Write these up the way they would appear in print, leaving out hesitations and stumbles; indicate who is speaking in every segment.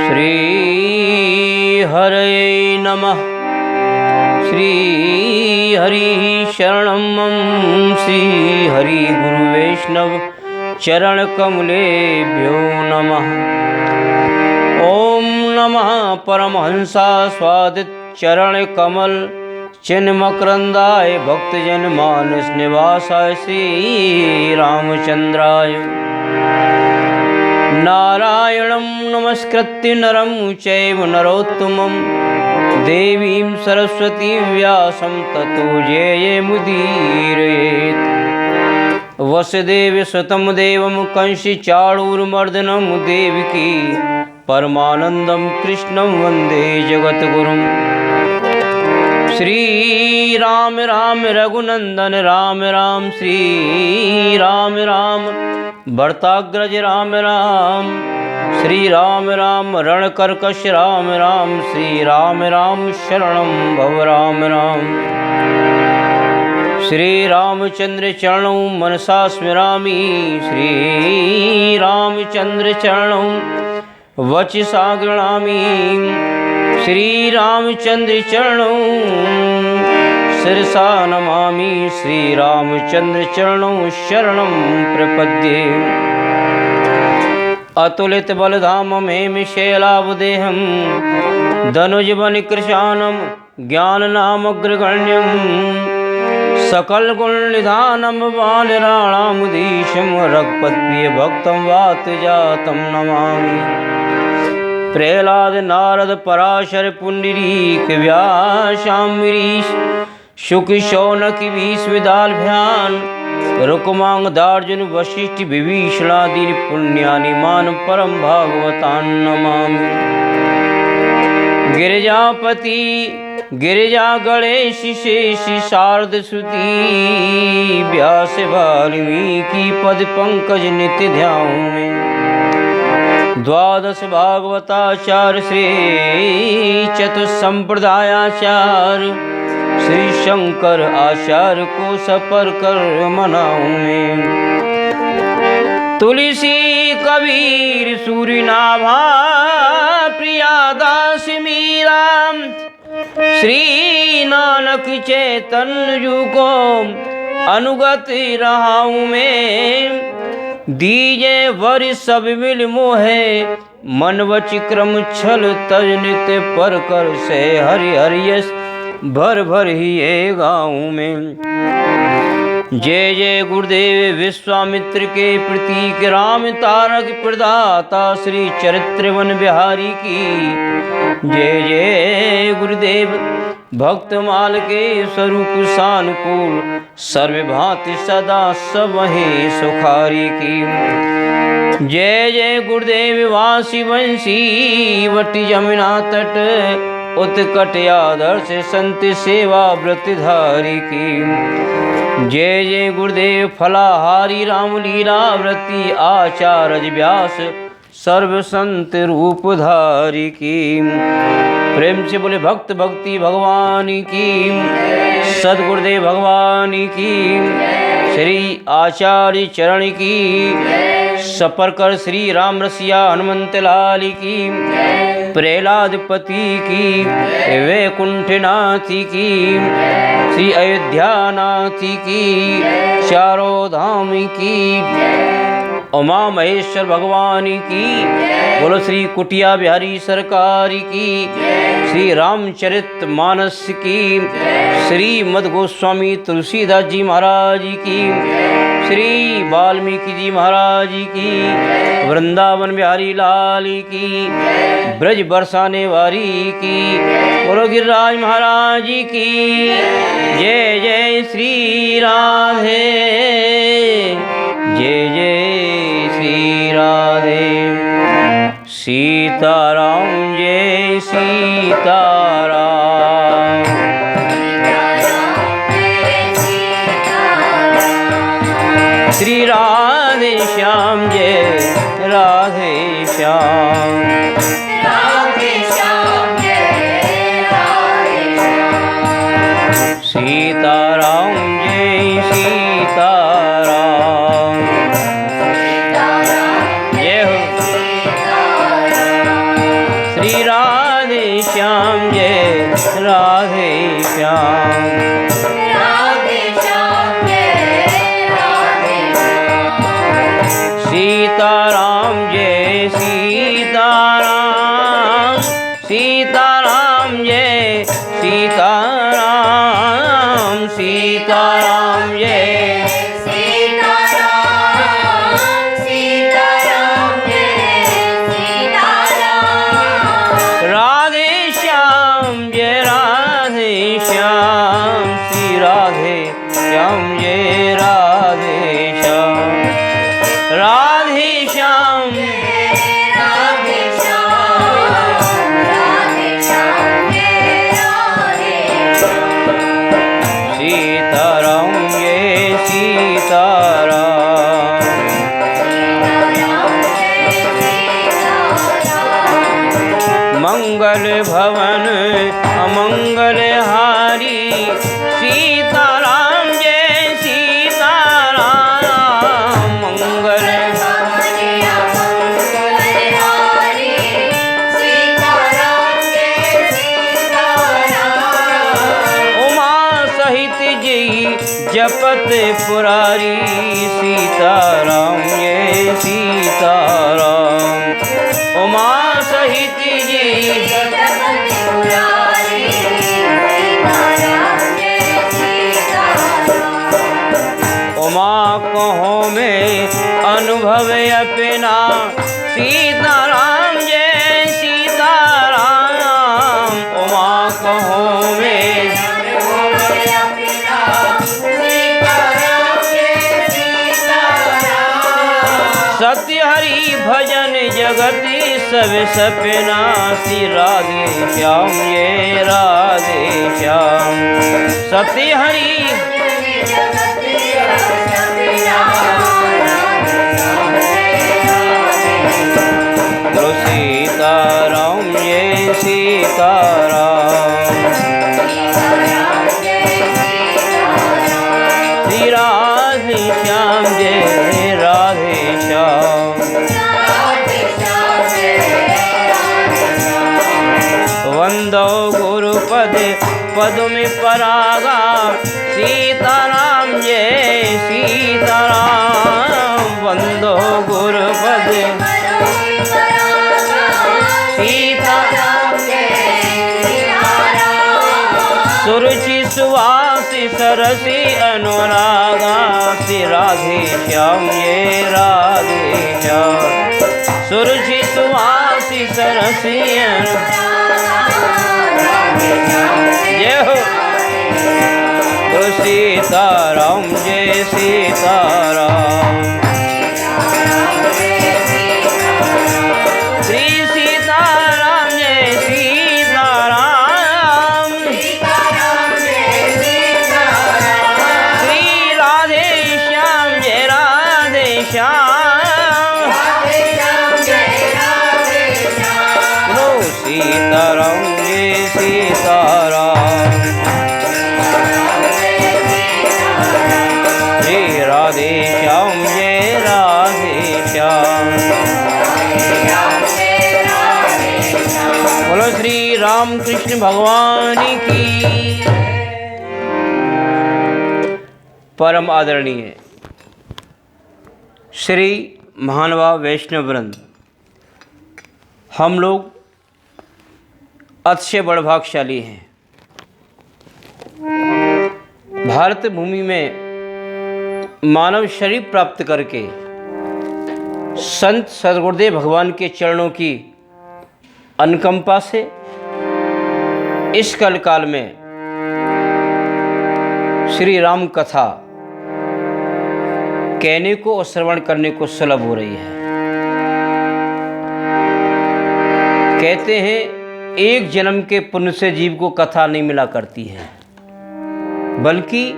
Speaker 1: श्री हरे नमः। श्री हरि शरणं मम। श्री हरि गुरु वैष्णव चरण कमलेभ्यो नमः। ओम नमः परमहंसा स्वादित चरण कमल चिन्मकरंदाय भक्तजन मानस निवासाय श्री रामचंद्राय। नारायणं नमस्कृत्य नरं चैव नरोत्तमं देवीं सरस्वतीं व्यासं ततो जयमुदीरयेत्। वसुदेवसुतं देवं कंसचाणूरमर्दनं देवकी परमानन्दं कृष्णं वन्दे जगद्गुरुं। श्री राम राम रघुनंदन राम राम। श्री राम राम भरताग्रज राम राम। श्री राम राम रणकर्कश राम राम। श्री राम राम शरणं भव राम राम। श्री रामचंद्र चरणौ मनसा स्मरामि। श्री रामचंद्र चरणौ वचसा गृह्णामि। श्री रामचंद्र चरणौ शिरसा नमामि। श्री रामचंद्र चरणौ शरणं प्रपद्ये। अतुलित बलधामं हेमशैलावदेहं धनुजवनकृशानं ज्ञाननामग्रगण्यं सकलगुणनिधानं बालराणामुदीशं रघुपतिप्रियभक्तं वातजातं नमामि। प्रहलाद नारद पराशर पुंडरीक व्यासाम्बरीश शुक शौनक विश्वविदालभ्यान रुक्मांग दार्जुन वशिष्ठ विभीषणादीन पुण्यानि मान परम भागवतान् नमामि। गिरिजापति गिरिजा गणेश शेष शारद श्रुति व्यास वाल्मीकि पद पंकज नित्य ध्याऊं में। द्वादश भागवताचार्य श्री चतुसंप्रदायाचार्य श्री शंकर आचार्य को सपर कर मनाऊं मैं। तुलसी कबीर सूरीनाभा प्रियादास मीरा श्री नानक चैतन्य जू को अनुगत रहाऊं मैं। दीजे वर सब मिल मोहे मन वच क्रम छल तज नित पर कर से हरि हरियस भर भर ही ये गाँव में। जय जय गुरुदेव विश्वामित्र के प्रतीक राम तारक प्रदाता श्री चरित्रवन बिहारी की। जय जय गुरुदेव भक्तमाल के स्वरूप सानुकूल सर्वभांति सदा सबहि सुखारी की। जय जय गुरुदेव वासी वंशी वटी जमुना तट उत्कट आदर्श संत सेवा व्रतधारी की। जय जय गुरुदेव फलाहारी रामलीला व्रति आचार्य व्यास सर्व संत रूपधारी की। प्रेम से बोले भक्त भक्ति भगवान की। सदगुरुदेव भगवान की। श्री आचार्य चरण की। सपर कर श्री राम रसिया हनुमंत लाल की। प्रहलाद पति की। वैकुंठनाथ की। श्री अयोध्यानाथ की। चारों धाम की। उमा महेश्वर भगवान की। बोलो श्री कुटिया बिहारी सरकार की। श्री रामचरित मानस की। श्री मद गोस्वामी तुलसीदास जी महाराज की। श्री वाल्मीकि जी महाराज की। वृंदावन बिहारी लाल की। ब्रज बरसाने वारी की। बोलो गिरिराज महाराज की। जय जय श्री राधे। जय जय श्री राधे। सीताराम जय सीताराम। श्री राधे श्याम जय राधे श्याम।
Speaker 2: राधे श्याम जय राधे श्याम।
Speaker 1: सीताराम जय सीताराम।
Speaker 2: सीताराम
Speaker 1: जय हो।
Speaker 2: सीताराम।
Speaker 1: श्री राधे श्याम जय राधे श्याम।
Speaker 2: राधे श्याम जय राधे श्याम।
Speaker 1: सीताराम जय सीताराम, सीताराम जय सीताराम, सीताराम जय
Speaker 2: सीताराम, सीताराम जय सीताराम।
Speaker 1: राधे श्याम जय राधे श्याम, श्री राधे श्याम जय राधे श्याम। राधे श्याम
Speaker 2: राधे श्याम, राधे श्याम जय राधे श्याम।
Speaker 1: सीताराम जय सीताराम,
Speaker 2: सीताराम जय सीताराम।
Speaker 1: मंगल भवन अमंगल हारी, सीताराम जय सीताराम। मंगल
Speaker 2: भवनिया मंगलहारी, सीताराम जय सीताराम।
Speaker 1: उमा सहित जय जपत पुरारी, सीताराम जय सीताराम। उमा सहित जय
Speaker 2: जगत पुरारी, सीताराम जय सीताराम।
Speaker 1: उमा कहो में अनुभव अपना, सीताराम जय सीताराम। उमा कहो में सत्य हरि भजन जगति सब सपना, श्री राधे श्याम ये राधे श्याम। सत्य हरि बोलो सीताराम ये सीताराम। श्री राधे श्याम जय राधे श्याम। वंदो गुरुपद पद्म परागा, सीताराम जय सीताराम। वंदो गुरुपद सुरुचि सुवासि सरसी अनुरागा, श्री राधे श्याम ये राधे श्याम। सुरुचि सुवासि सरसी जय हो। तो सीताराम जय सीताराम। श्री सीताराम जय सीताराम। श्री राधे श्याम जय राधे श्याम। बोलो सीताराम जय सीताराम। श्री राधे श्याम जय राधे श्याम। बोलो श्री राम कृष्ण भगवान की। परम आदरणीय श्री महानुभाव वैष्णव वृंद, हम लोग अतिशय बड़भाग्यशाली हैं। भारत भूमि में मानव शरीर प्राप्त करके संत सद्गुरुदेव भगवान के चरणों की अनुकंपा से इस कलकाल में श्री राम कथा कहने को और श्रवण करने को सुलभ हो रही है। कहते हैं एक जन्म के पुण्य से जीव को कथा नहीं मिला करती है, बल्कि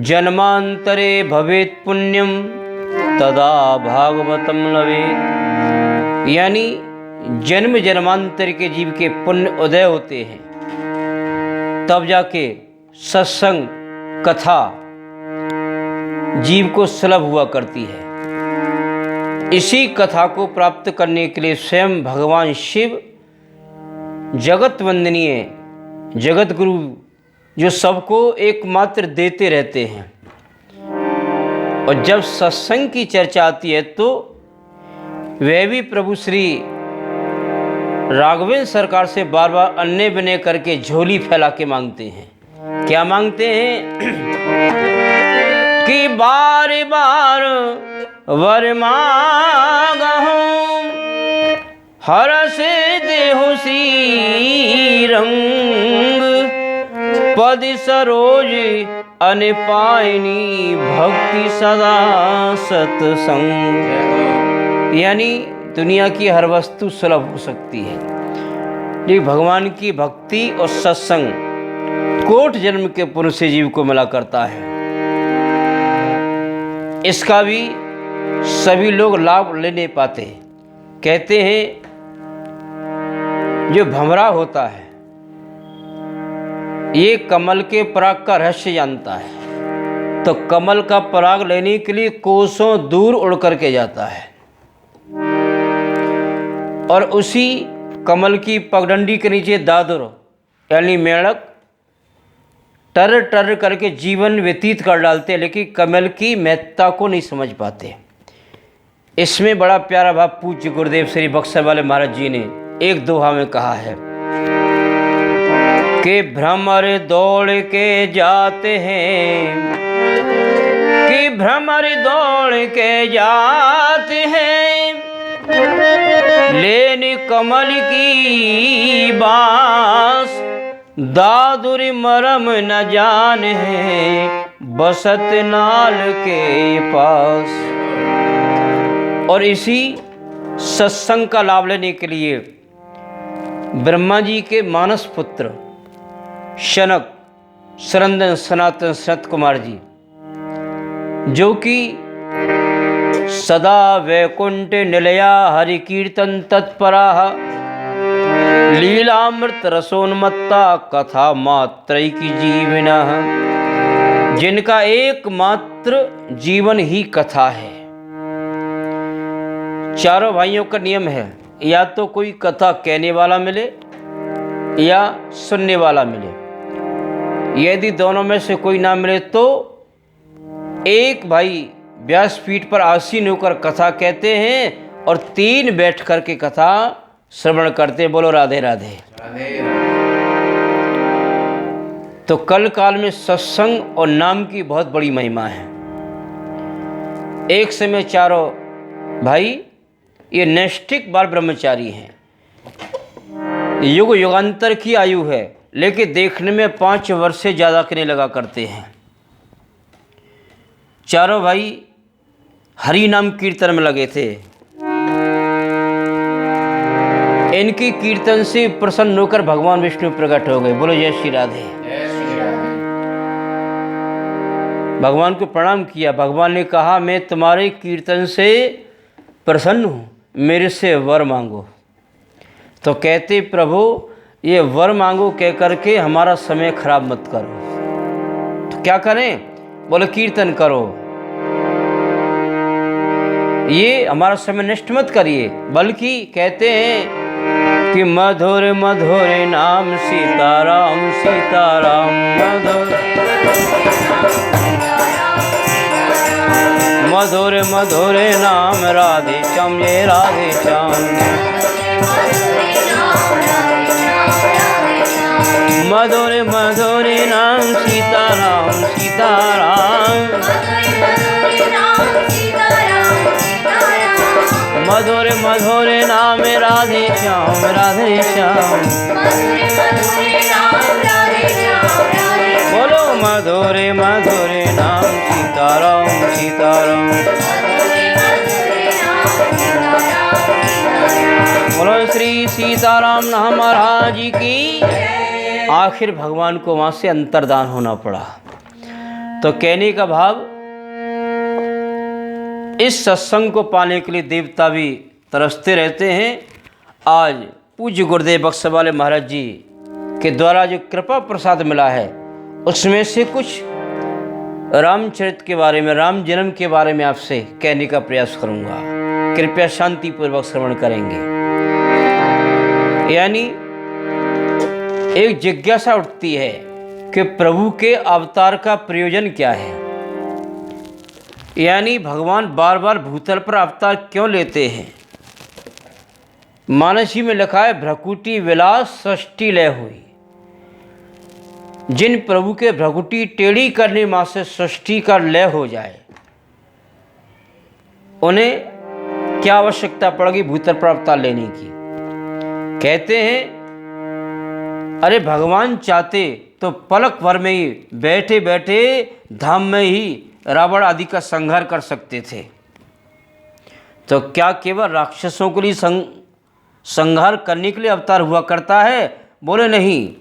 Speaker 1: जन्मांतरे भवेत पुण्यम तदा भागवतम लवेत। यानी जन्म जन्मांतर के जीव के पुण्य उदय होते हैं, तब जाके सत्संग कथा जीव को सुलभ हुआ करती है। इसी कथा को प्राप्त करने के लिए स्वयं भगवान शिव जगत वंदनीय जगत गुरु जो सबको एकमात्र देते रहते हैं, और जब सत्संग की चर्चा आती है तो वे भी प्रभु श्री राघवेंद्र सरकार से बार बार अन्य विनय करके झोली फैला के मांगते हैं। क्या मांगते हैं कि बार बार वर मांगहूं हरस देहु श्री रंग पद सरोज अन पायनी भक्ति सदा सत्संग। यानी दुनिया की हर वस्तु सुलभ हो सकती है, लेकिन भगवान की भक्ति और सत्संग कोट जन्म के पुण्य से जीव को मिला करता है। इसका भी सभी लोग लाभ ले नहीं पाते। कहते हैं जो भंवरा होता है ये कमल के पराग का रहस्य जानता है, तो कमल का पराग लेने के लिए कोसों दूर उड़ करके जाता है, और उसी कमल की पगडंडी के नीचे दादुर यानी मेढक टर टर करके जीवन व्यतीत कर डालते हैं, लेकिन कमल की महत्ता को नहीं समझ पाते। इसमें बड़ा प्यारा भाव पूज्य गुरुदेव श्री बक्सर वाले महाराज जी ने एक दोहा में कहा है कि भ्रमर दौड़ के जाते हैं, कि भ्रमर दौड़ के जाते हैं, लेन कमल की बास दादुर मरम न जाने बसत नाल के पास। और इसी सत्संग का लाभ लेने के लिए ब्रह्मा जी के मानस पुत्र शनक सरंदन सनातन सनत कुमार जी, जो कि सदा वैकुंठ निलया हरि कीर्तन तत्परा लीलामृत रसोन्मत्ता कथा मात्र की जीवना, जिनका एकमात्र जीवन ही कथा है। चारों भाइयों का नियम है, या तो कोई कथा कहने वाला मिले या सुनने वाला मिले। यदि दोनों में से कोई ना मिले तो एक भाई व्यासपीठ पर आसीन होकर कथा कहते हैं और 3 बैठ कर के कथा श्रवण करते हैं। बोलो राधे राधे। तो कल काल में सत्संग और नाम की बहुत बड़ी महिमा है। एक समय चारों भाई ये नैष्ठिक बाल ब्रह्मचारी हैं, युग युगांतर की आयु है, लेकिन देखने में 5 वर्ष से ज़्यादा के नहीं लगा करते हैं। चारों भाई हरि नाम कीर्तन में लगे थे। इनकी कीर्तन से प्रसन्न होकर भगवान विष्णु प्रकट हो गए। बोलो जय श्री राधे। भगवान को प्रणाम किया। भगवान ने कहा मैं तुम्हारे कीर्तन से प्रसन्न हूँ, मेरे से वर मांगो। तो कहते प्रभु ये वर मांगो कह करके हमारा समय खराब मत करो। तो क्या करें? बोले कीर्तन करो, ये हमारा समय नष्ट मत करिए, बल्कि कहते हैं कि मधुर मधुर नाम सीताराम सीताराम मधुर मधुर मधुर नाम राधे श्याम ये राधे श्याम। मधुर मधुर नाम सीताराम सीताराम मधुर मधुर नाम राधे श्याम राधे श्याम। बोलो मधुर मधुर नाम सीताराम सीताराम। बोलो श्री सीताराम नाम महाराज की। आखिर भगवान को वहाँ से अंतर्धान होना पड़ा। तो कहने का भाव, इस सत्संग को पाने के लिए देवता भी तरसते रहते हैं। आज पूज्य गुरुदेव बक्सर वाले महाराज जी के द्वारा जो कृपा प्रसाद मिला है उसमें से कुछ रामचरित के बारे में, राम जन्म के बारे में आपसे कहने का प्रयास करूंगा। कृपया शांतिपूर्वक श्रवण करेंगे। यानी एक जिज्ञासा उठती है कि प्रभु के अवतार का प्रयोजन क्या है। यानी भगवान बार बार भूतल पर अवतार क्यों लेते हैं। मानसी में लिखा है, भ्रकुटी विलास सृष्टि लय हुई। जिन प्रभु के भ्रकुटी टेढ़ी करने माँ से सृष्टि का लय हो जाए, उन्हें क्या आवश्यकता पड़ेगी भूतल पर अवतार लेने की। कहते हैं, अरे भगवान चाहते तो पलक भर में ही बैठे बैठे धाम में ही रावण आदि का संहार कर सकते थे। तो क्या केवल राक्षसों के लिए संहार करने के लिए अवतार हुआ करता है? बोले नहीं।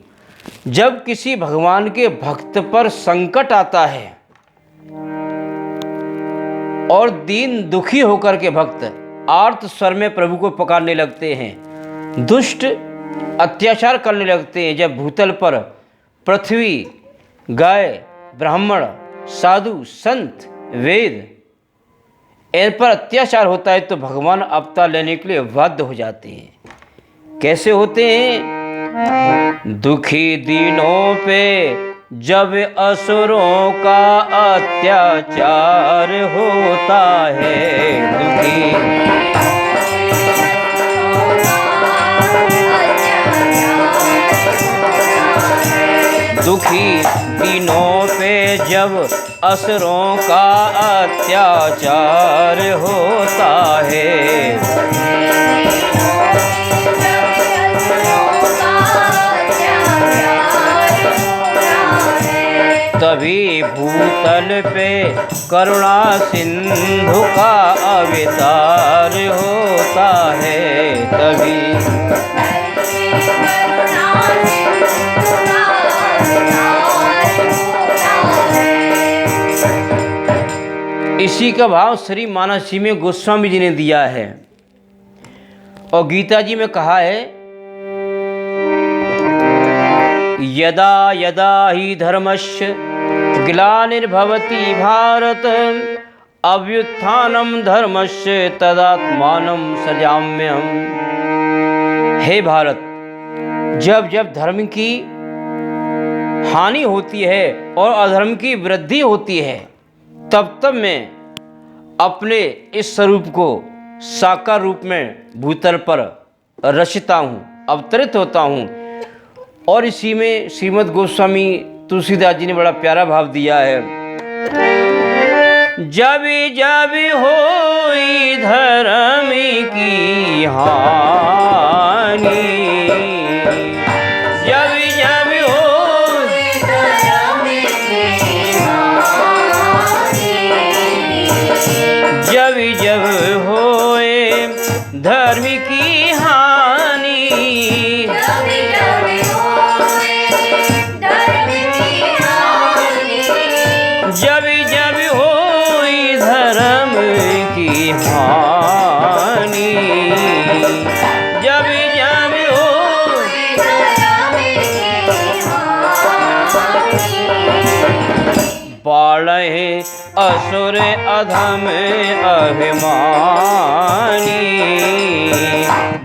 Speaker 1: जब किसी भगवान के भक्त पर संकट आता है और दीन दुखी होकर के भक्त आर्त स्वर में प्रभु को पुकारने लगते हैं, दुष्ट अत्याचार करने लगते हैं, जब भूतल पर पृथ्वी, गाय, ब्राह्मण, साधु, संत, वेद इन पर अत्याचार होता है, तो भगवान अवतार लेने के लिए बाध्य हो जाते हैं। कैसे होते हैं? दुखी दीनों पे जब असुरों का अत्याचार होता है, दुखी दीनों पे जब असुरों का अत्याचार होता है, तभी भूतल पे करुणा सिंधु का अवतार होता है। तभी इसी का भाव श्री मानसी में गोस्वामी जी ने दिया है और गीता जी में कहा है, यदा यदा ही धर्मस्य ग्लानिर्भवति भारत अभ्युत्थानम धर्मस्य तदात्मानं सृजाम्यहम्। हे भारत, जब जब धर्म की हानि होती है और अधर्म की वृद्धि होती है, तब तब मैं अपने इस स्वरूप को साकार रूप में भूतल पर रचता हूँ, अवतरित होता हूँ। और इसी में श्रीमद् गोस्वामी तुलसीदास जी ने बड़ा प्यारा भाव दिया है, जब जब होई धर्म की हानि, जब जब होई धर्म की हानि, जब जब होए धर्म की हानि, जब जब होई धर्म की हानि, जब जब होई धर्म की हानि, बाढ़े असुर अधम अभिमानी,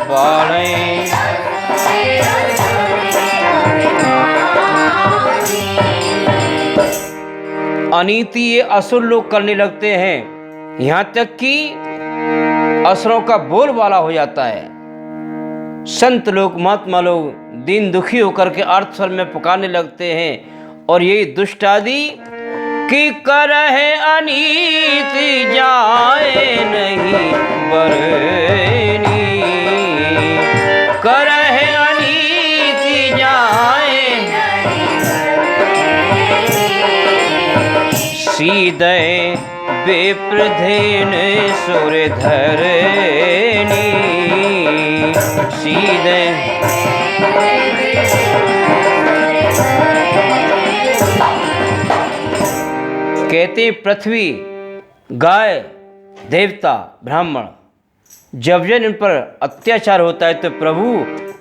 Speaker 1: बाढ़े अनीति ये असुर लोग करने लगते हैं, यहाँ तक कि असुरों का बोलबाला हो जाता है। संत लोग, महात्मा लोग दीन दुखी होकर के अर्थ स्वर में पुकारने लगते हैं और यही दुष्ट आदि कि करहे अनीति जाए नहीं बरनी, करहे अनीति जाए सीधे विप्रधेन सुर धरनी, सीधे कहते पृथ्वी, गाय, देवता, ब्राह्मण जब जब इन पर अत्याचार होता है तो प्रभु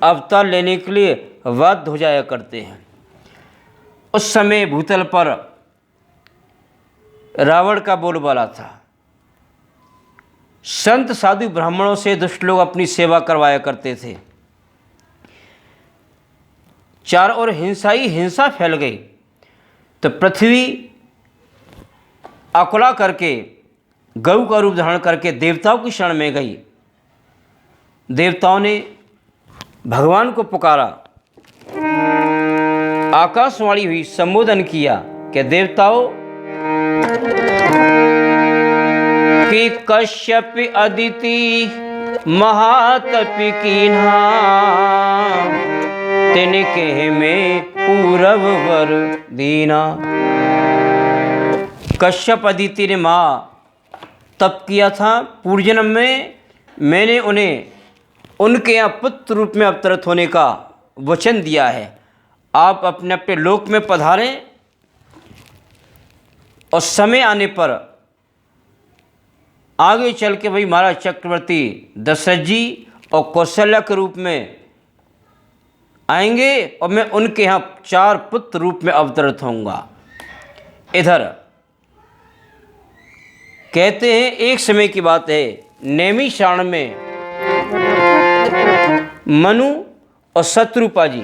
Speaker 1: अवतार लेने के लिए बाध्य हो जाया करते हैं। उस समय भूतल पर रावण का बोलबाला था, संत साधु ब्राह्मणों से दुष्ट लोग अपनी सेवा करवाया करते थे। चारों ओर हिंसा ही हिंसा फैल गई, तो पृथ्वी आकुला करके गऊ का रूप धारण करके देवताओं की शरण में गई। देवताओं ने भगवान को पुकारा, आकाशवाणी हुई, संबोधन किया कि देवताओं कि कश्यप अदिति महातपि कीन्हा, तिनके में पूरब वर दीना। कश्यप अदिति ने माँ तप किया था पूर्व जन्म में, मैंने उन्हें उनके यहाँ पुत्र रूप में अवतरित होने का वचन दिया है। आप अपने अपने लोक में पधारें और समय आने पर आगे चल के भाई महाराज चक्रवर्ती दशरथ जी और कौशल्या के रूप में आएंगे और मैं उनके यहाँ 4 पुत्र रूप में अवतरित होऊंगा। इधर कहते हैं एक समय की बात है, नैमिषारण्य में मनु और शत्रुपा जी।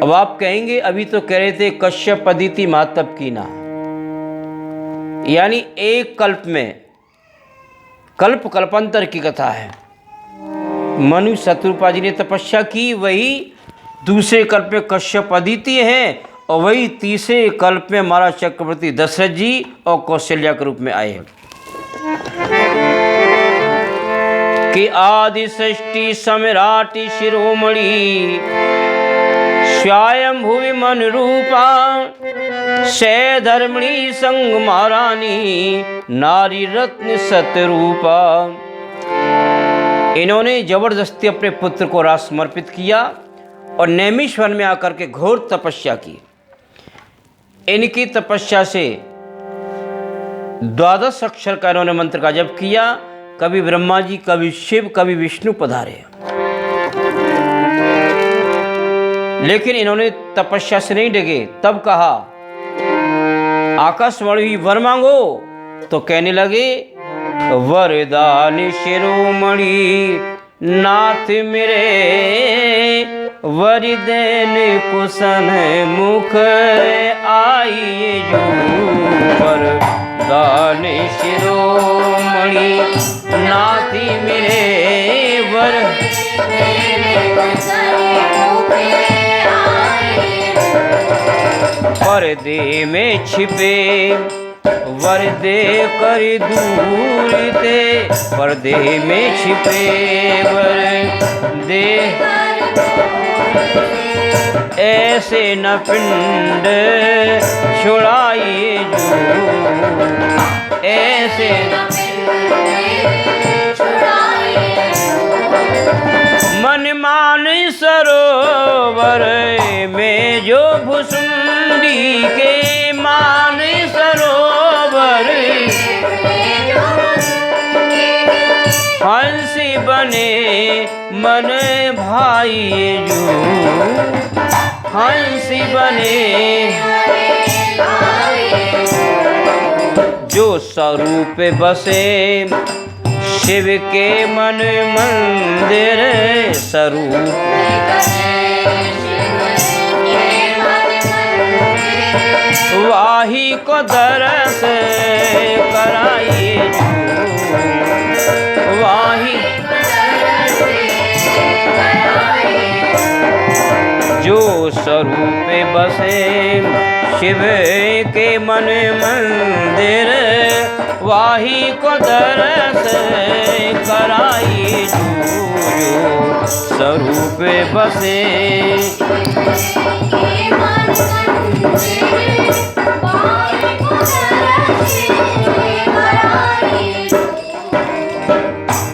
Speaker 1: अब आप कहेंगे अभी तो कह रहे थे कश्यप अदिति मातप कीना, यानी एक कल्प में कल्प कल्पांतर की कथा है। मनु शत्रुपा जी ने तपस्या की, वही दूसरे कल्प में कश्यप अदिति है और वही तीसरे कल्प में महाराज चक्रवर्ती दशरथ जी और कौशल्या के रूप में आए हैं। कि आदि सृष्टि सम्राटी शिरोमणि, स्वयं भुवि मन रूपा, से धर्मणी संग महारानी, नारी रत्न सतरूपा। इन्होंने जबरदस्ती अपने पुत्र को राज समर्पित किया और नैमिषारण्य में आकर के घोर तपस्या की। इनकी तपस्या से 12 अक्षर का इन्होंने मंत्र का जप किया। कभी ब्रह्मा जी, कभी शिव, कभी विष्णु पधारे, लेकिन इन्होंने तपस्या से नहीं डगे। तब कहा, आकाशवाणी हुई, वर मांगो। तो कहने लगे, वरदान शिरोमणि नाथ मेरे, वरदेन कुशन मुख आइए जो। वरदान शिरोमणि नाथ मेरे, वर पर्दे में छिपे वरदे कर दूर ते, पर्दे में छिपे वरदे ऐसे न पिंड छुड़ाइए जो, ऐसे मन मान सरोवर में जो भुसुंडी के, मान सरोवर हंसी बने मन भाई जो, हंसी बने जो स्वरूप बसे शिव के मन मंदिर, स्वरूप वाही को दरस कराइए जो, वाही जो स्वरूप बसे शिव के मन मंदिर, वाही को दरस कराइए जो स्वरूप बसे।